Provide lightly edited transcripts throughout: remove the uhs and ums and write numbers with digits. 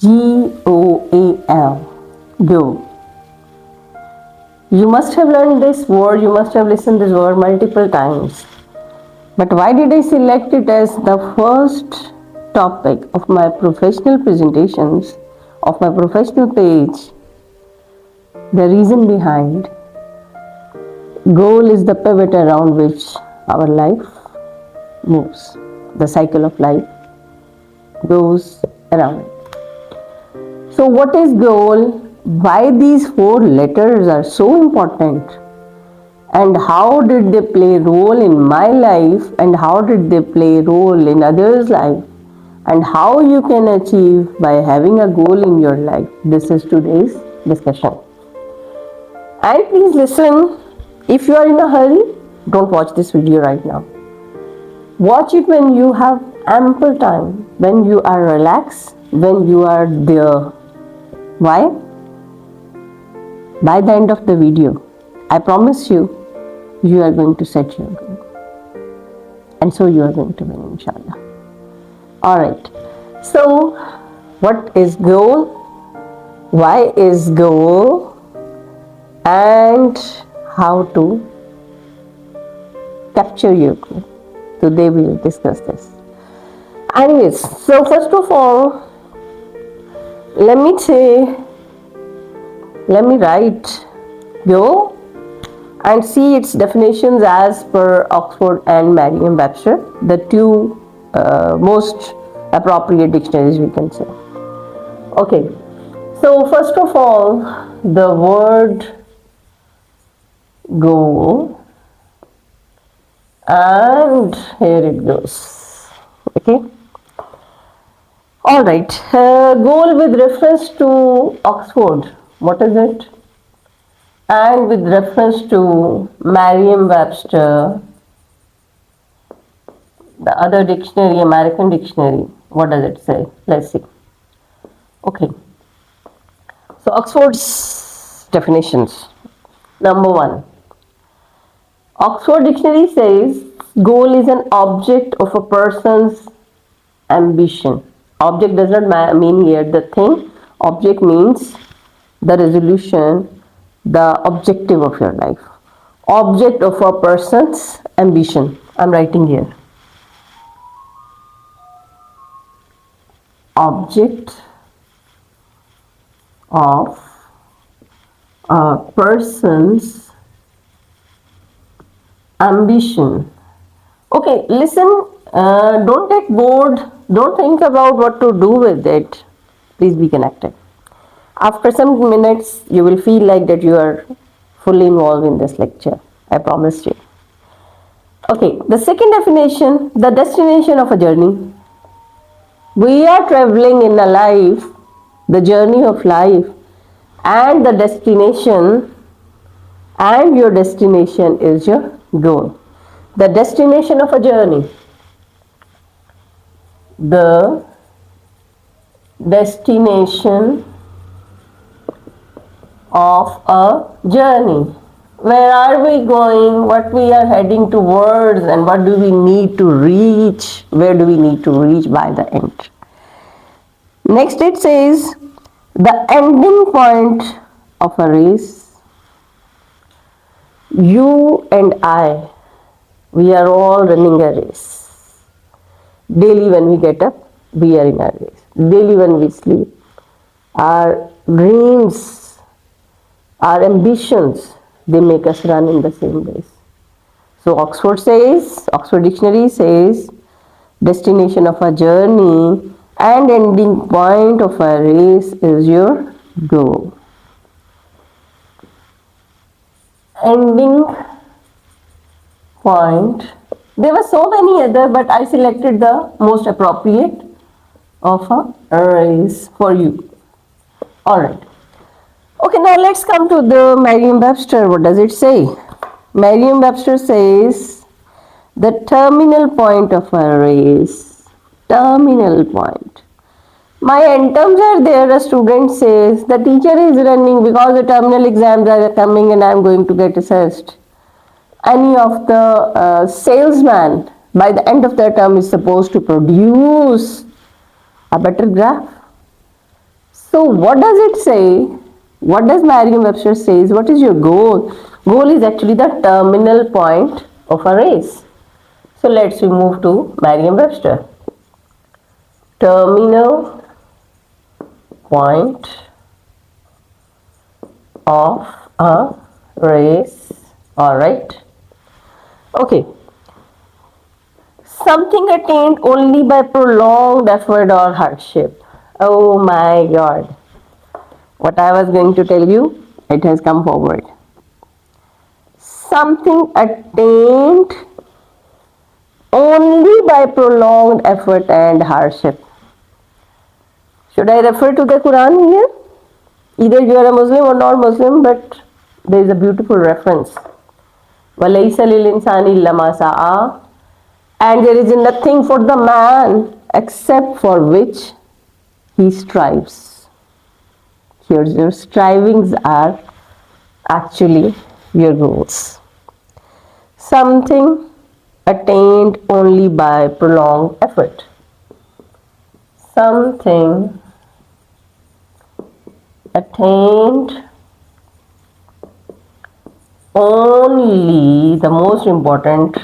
Goal. Go. You must have learned this word, you must have listened this word multiple times. But why did I select it as the first topic of my professional presentations, of my professional page? The reason behind goal is the pivot around which our life moves. The cycle of life goes around. So what is goal? Why these four letters are so important? And how did they play role in my life, and how did they play role in others' life, and how you can achieve by having a goal in your life? This is today's discussion. And please listen, if you are in a hurry, don't watch this video right now. Watch it when you have ample time, when you are relaxed, when you are there. Why? By the end of the video, I promise you, you are going to set your goal. And so you are going to win, inshallah. Alright. So, what is goal? Why is goal? And how to capture your goal. Today we will discuss this. Anyways, so first of all, let me write goal and see its definitions as per Oxford and Merriam-Webster, the two most appropriate dictionaries we can say. Okay, so first of all, the word goal, and here it goes. Okay. All right. Goal with reference to Oxford. What is it? And with reference to Merriam-Webster, the other dictionary, American dictionary, what does it say? Let's see. Okay. So Oxford's definitions. Number one. Oxford Dictionary says goal is an object of a person's ambition. Object does not mean here the thing. Object means the resolution, the objective of your life. Object of a person's ambition. I'm writing here. Object of a person's ambition. Okay, listen, don't get bored, don't think about what to do with it. Please be connected. After some minutes, you will feel like that you are fully involved in this lecture. I promise you. Okay, the second definition, the destination of a journey. We are traveling in a life, the journey of life, and the destination, and your destination is your goal. The destination of a journey. The destination of a journey. Where are we going? What we are heading towards, and what do we need to reach? Where do we need to reach by the end? Next it says the ending point of a race. You and I, we are all running a race. Daily when we get up, we are in a race. Daily when we sleep, our dreams, our ambitions, they make us run in the same race. So Oxford Dictionary says, destination of a journey and ending point of a race is your goal. Ending point. There were so many other, but I selected the most appropriate of a race for you. Alright. Okay, now let's come to the Merriam-Webster. What does it say? Merriam-Webster says the terminal point of a race. Terminal point. My end terms are there. A student says the teacher is running because the terminal exams are coming and I am going to get assessed. Any of the salesman by the end of the term is supposed to produce a better graph. So what does it say? What does Merriam-Webster says? What is your goal? Goal is actually the terminal point of a race. So let's we move to Merriam-Webster. Terminal point of a race. Alright. Okay. Something attained only by prolonged effort or hardship. Oh my god. What I was going to tell you, it has come forward. Something attained only by prolonged effort and hardship. Should I refer to the Quran here? Either you are a Muslim or not Muslim, but there is a beautiful reference. وَلَيْسَ لِلْإِنسَانِ إِلَّا مَا سَعَى. And there is nothing for the man except for which he strives. Here your strivings are actually your goals. Something attained only by prolonged effort. Something attained only, the most important,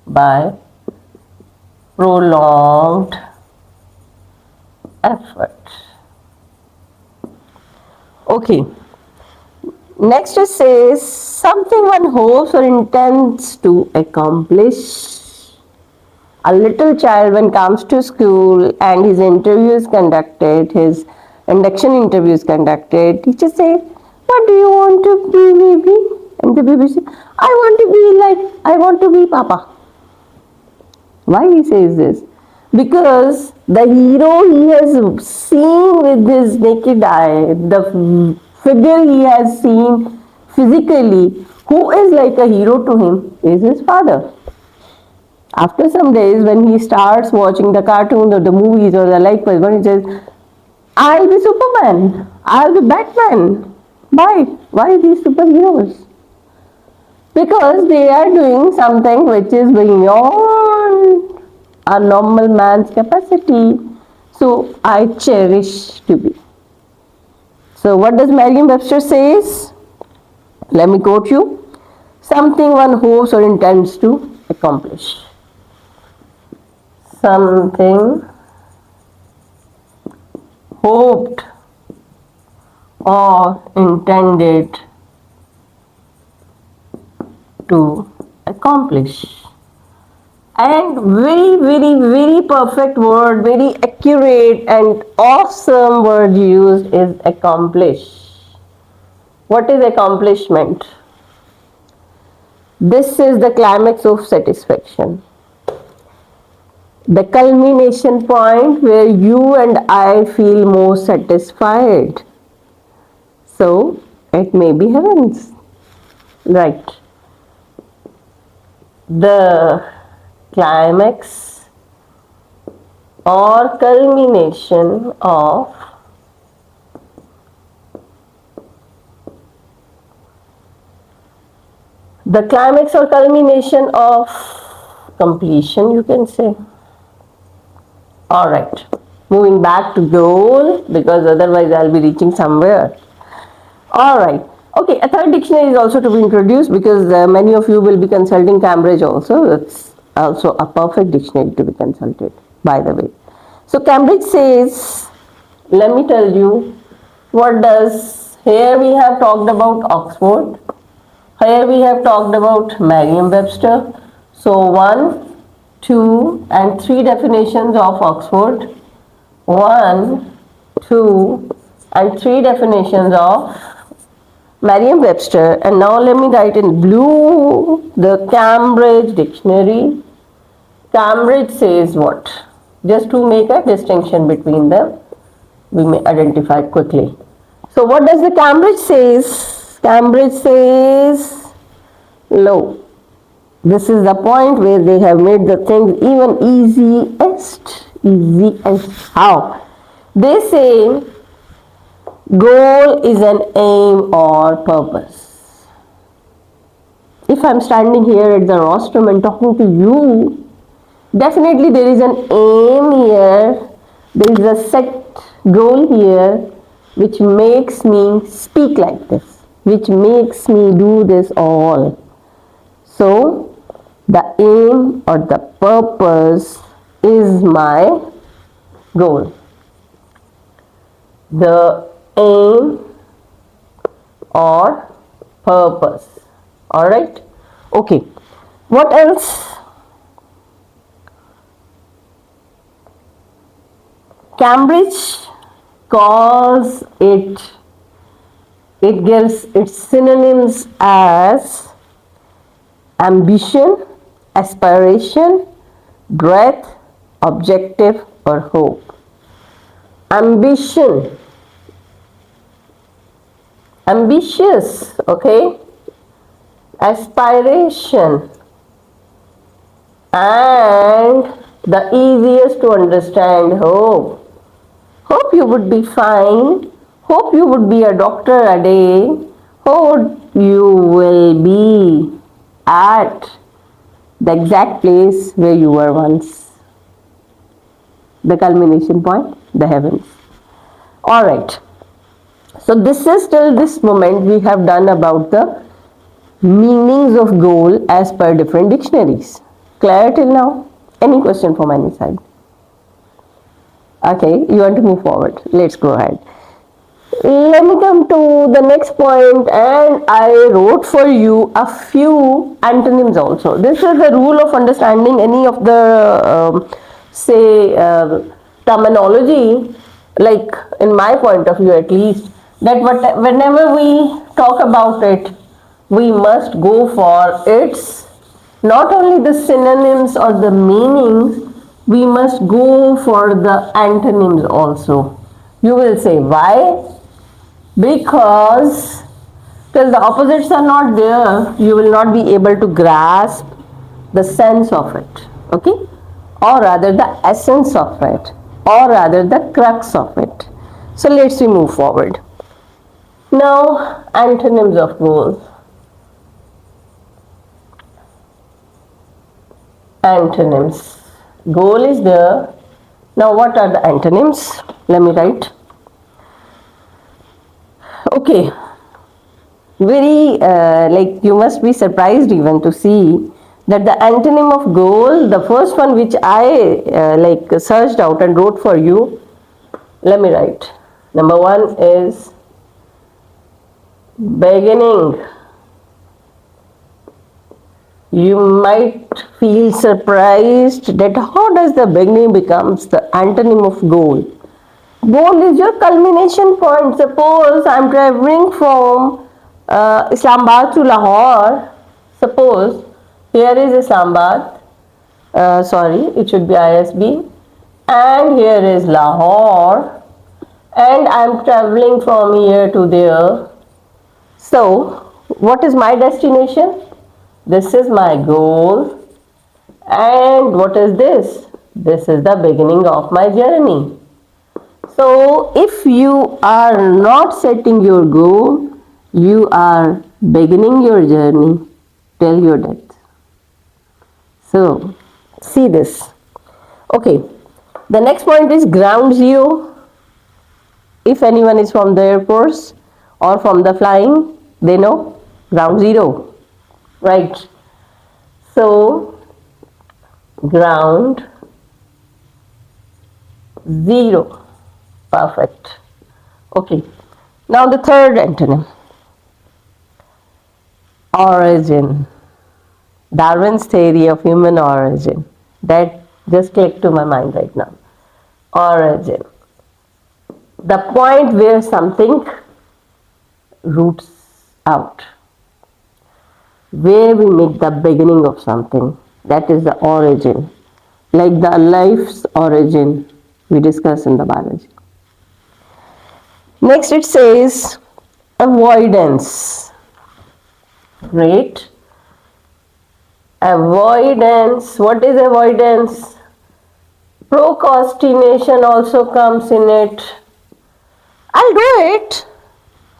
by prolonged effort. Okay. Next it says something one hopes or intends to accomplish. A little child when comes to school and his interview is conducted, his induction interview is conducted, teacher says, what do you want to be, baby? And the baby says, I want to be Papa. Why he says this? Because the hero he has seen with his naked eye, the figure he has seen physically, who is like a hero to him, is his father. After some days, when he starts watching the cartoons or the movies or the likewise, when he says, I'll be Superman, I'll be Batman. Why? Why these superheroes? Because they are doing something which is beyond a normal man's capacity. So I cherish to be. So what does Merriam-Webster says? Let me quote you. Something one hopes or intends to accomplish. Something hoped or intended to accomplish. And very perfect word, very accurate and awesome word used is accomplish. What is accomplishment? This is the climax of satisfaction. The culmination point where you and I feel most satisfied. So it may be heavens. Right. The climax or culmination of completion, you can say. Alright, moving back to goal, because otherwise I'll be reaching somewhere. Alright, okay, a third dictionary is also to be introduced, because many of you will be consulting Cambridge also. It's also a perfect dictionary to be consulted, by the way. So Cambridge says, let me tell you, what does, here we have talked about Oxford, here we have talked about Merriam-Webster. So 1, 2 and 3 definitions of Oxford, 1, 2 and 3 definitions of Merriam-Webster, and now let me write in blue the Cambridge dictionary. Cambridge says what? Just to make a distinction between them, we may identify quickly. So what does the Cambridge says? Cambridge says low. This is the point where they have made the things even easiest. Easiest. How? They say goal is an aim or purpose. If I'm standing here at the rostrum and talking to you, definitely there is an aim here, there is a set goal here, which makes me speak like this, which makes me do this all. So, the aim or the purpose is my goal. The aim or purpose. Alright? Okay. What else? Cambridge calls it gives its synonyms as ambition, aspiration, breadth, objective, or hope. Ambition, ambitious, okay? Aspiration, and the easiest to understand, hope. Hope you would be fine. Hope you would be a doctor a day. Hope you will be at the exact place where you were once. The culmination point, the heavens. Alright. So this is till this moment we have done about the meanings of goal as per different dictionaries. Clear till now? Any question from any side? Okay, you want to move forward. Let's go ahead. Let me come to the next point, and I wrote for you a few antonyms also. This is the rule of understanding any of the terminology, like in my point of view at least, that whenever we talk about it, we must go for its not only the synonyms or the meanings, we must go for the antonyms also. You will say why? Because till the opposites are not there, you will not be able to grasp the sense of it, okay? Or rather the essence of it, or rather the crux of it. So let's move forward. Now, antonyms of goal. Antonyms. Goal is there. Now, what are the antonyms? Let me write. Okay. Very, like you must be surprised even to see that the antonym of goal, the first one which I searched out and wrote for you, let me write. Number one is beginning. You might feel surprised that how does the beginning becomes the antonym of goal. Goal is your culmination point. Suppose I am traveling from Islamabad to Lahore. Suppose here is Islamabad, sorry, it should be ISB, and here is Lahore, and I am traveling from here to there. So, what is my destination? This is my goal. And what is this? This is the beginning of my journey. So, if you are not setting your goal, you are beginning your journey till your death. So, see this. Okay, the next point is ground zero. If anyone is from the Air Force or from the flying, they know ground zero. Right. So, ground zero. Perfect. Okay. Now the third antonym. Origin. Darwin's theory of human origin. That just clicked to my mind right now. Origin. The point where something roots out. Where we make the beginning of something. That is the origin. Like the life's origin we discuss in the biology. Next it says avoidance. Great. Avoidance. What is avoidance? Procrastination also comes in it. I'll do it.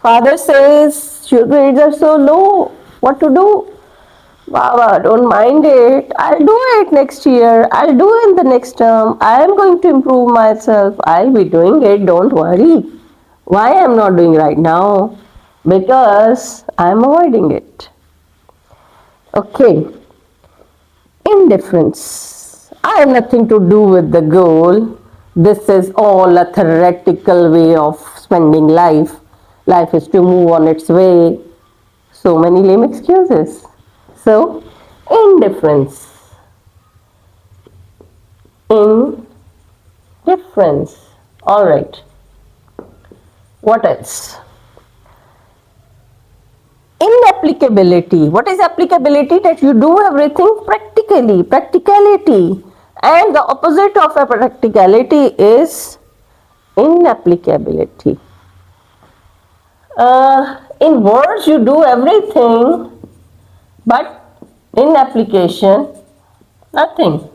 Father says your grades are so low. What to do? Baba, don't mind it. I'll do it next year. I'll do it in the next term. I am going to improve myself. I'll be doing it. Don't worry. Why I am not doing right now? Because I am avoiding it. Okay, indifference. I have nothing to do with the goal. This is all a theoretical way of spending life. Life is to move on its way. So many lame excuses. So, indifference. Indifference. All right. What else? Inapplicability. What is applicability? That you do everything practically, practicality. And the opposite of a practicality is inapplicability. In words, you do everything, but in application, nothing.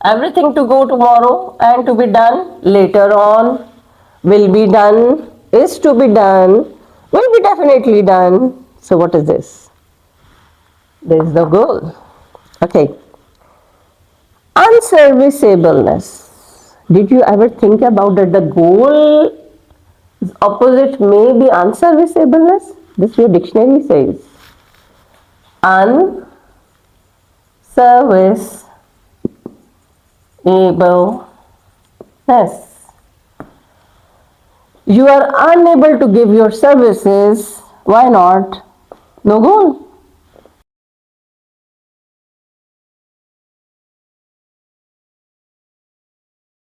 Everything to go tomorrow and to be done later on, will be done, is to be done, will be definitely done. So, what is this? This is the goal. Okay. Unserviceableness. Did you ever think about that the goal opposite may be unserviceableness? This your dictionary says. Unserviceableness. You are unable to give your services. Why not? No goal.